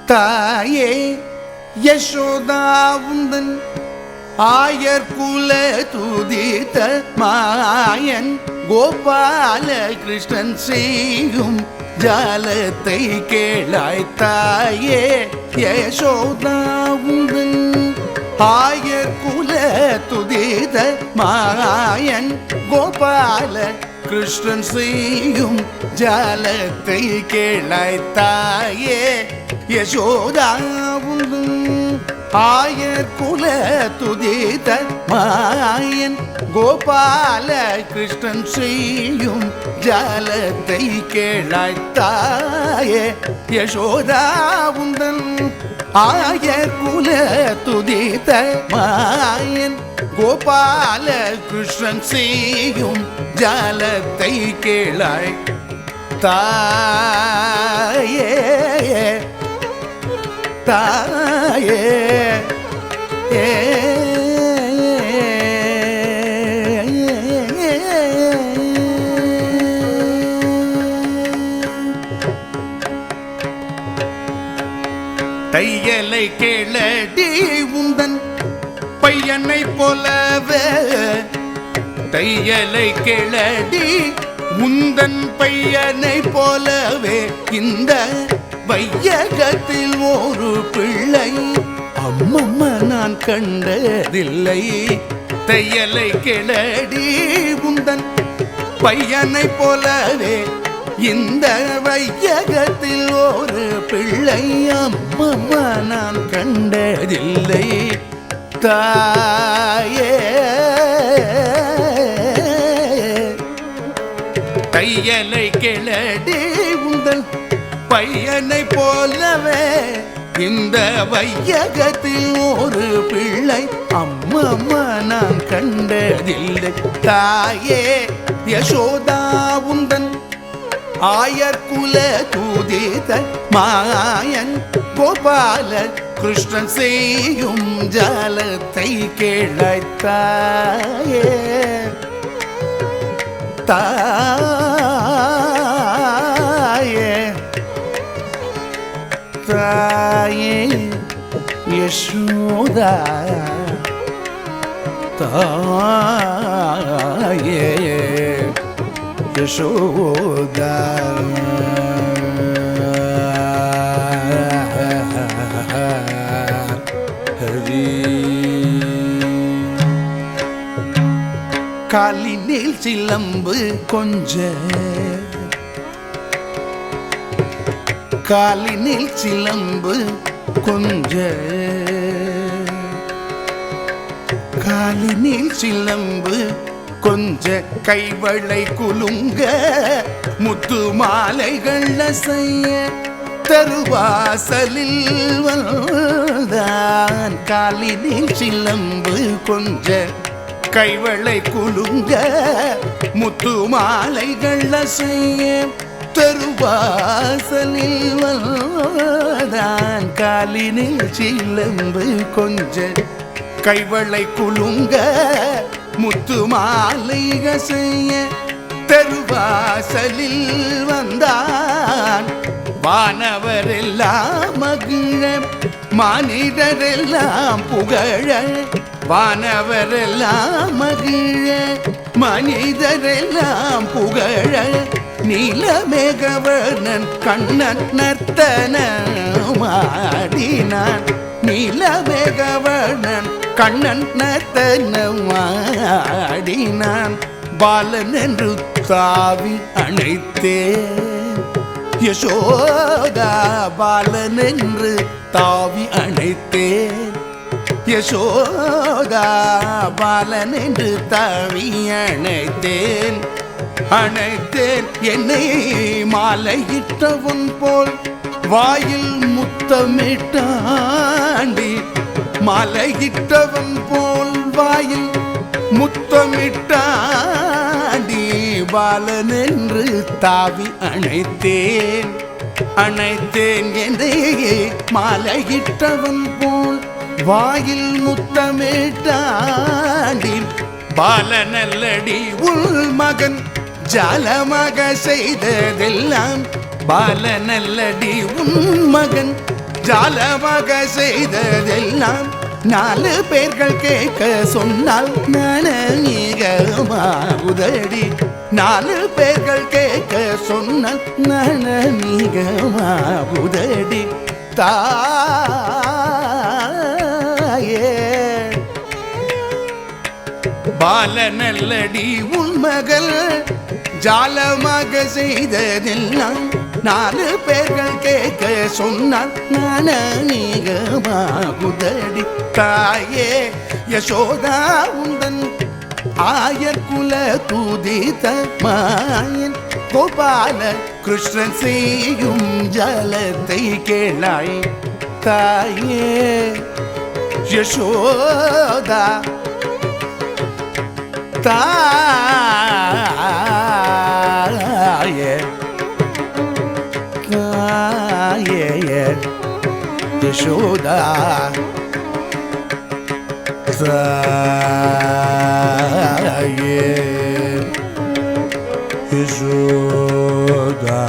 தாயே யசோதா உந்தன் ஆயர் குல துதித்த மாயன் கோபால கிருஷ்ணன் செய்யும் ஜாலத்தை கேளாய். தாயே யசோதா உந்தன் ஆயர் குல துதித்த மாயன் கோபால கிருஷ்ணன் செய்யும் ஜாலத்தை கேளாய். தாயே யசோதா உந்தன் ஆயர் குல துதித்த மாயன் கோபால கிருஷ்ணன் செய்யும் ஜாலத்தை கேளாய். தாயே யசோதா உந்தன் ஆயர் குல துதித்த மாயன் கோபால கிருஷ்ணன் செய்யும் ஜாலத்தை கேளாய். தாயே தாயே தையலை கேளடி உந்தன் பையனை போலவே. தையலை கேளடி உந்தன் பையனை போலவே இந்த வையகத்தில் ஒரு பிள்ளை அம்மம்மா நான் கண்டதில்லை. தையலை கேளடி உந்தன் பையனை போலவே இந்த வையகத்தில் ஒரு பிள்ளை அம்மம்மா நான் கண்டதில்லை. தாயே தையலை கேளடி உந்தன் பையனை போலவே இந்த வையகத்தில் ஒரு பிள்ளை அம்மம்மா நான் கண்டதில்லை. தாயே யசோதா உந்தன் ஆயர் குல துதித்த மாயன் கோபால கிருஷ்ணன் செய்யும் ஜாலத்தை கேளாய். தாயே தாயே தாயே யசோதா தாயே யசோதா ஹரி. காலினில் சிலம்பு கொஞ்ச காலினில் சிலம்பு கொஞ்ச காலினில் சிலம்பு கொஞ்ச கைவளை குலுங்க முத்து மாலைகள் செய்ய தருவாசலில் வந்தான். காலினில் சிலம்பு கொஞ்ச கைவளை குலுங்க முத்து மாலைகள் செய்ய தருவாசலில் வந்தான். காலினில் சிலம்பு கொஞ்ச கைவளை குலுங்க முத்து மாலைகள் செய்ய தருவாசலில் வந்தான். வானவரெல்லாம் மகிழ மானிடரெல்லாம் புகழ வானவரெல்லாம் மகிழ மனிதரெல்லாம் புகழ நீலமேகவர்ணன் கண்ணன் நர்த்தனமாடினான். நீலமேகவர்ணன் கண்ணன் நர்த்தனமாடினான். பாலன் என்று தாவி அணைத்தேன் யசோதா பாலன் என்று தாவி அணைத்தேன். யசோதா பாலன் என்று தாவி அணைத்தேன். அணைத்தேன் என்னை மாலையிட்டவன் போல் வாயில் முத்தமிட்டாண்டி மாலையிட்டவன் போல் வாயில் முத்தமிட்டாண்டி பாலன் என்று தாவி அணைத்தேன் அணைத்தேன் என்னை மாலையிட்டவன் போல் வாயில் முத்தமிட்டாண்டி பாலனல்லடி உள் மகன் ஜாலமாக செய்ததெல்லாம் பாலனல்லடி உன் மகன் ஜாலமாக செய்ததெல்லாம் 4 பேர்கள் கேட்க சொன்னால் நனநீகமாகுதடி 4 பேர்கள் கேட்க சொன்னால் நனநீகமாகுதடி தாயே பாலனல்லடி உன் மகள் ஜாலமாக செய்ததெல்லாம் 4 பேர்கள் கேட்க சொன்னால் நனநீகமாகுதடி தாயே யசோதா உந்தன் ஆயர்குல துதித்த மாயன் கோபால கிருஷ்ணன் செய்யும் ஜலத்தை கேளாய் தாயே யசோதா தாயே தாயே யசோதா தாயே யசோதா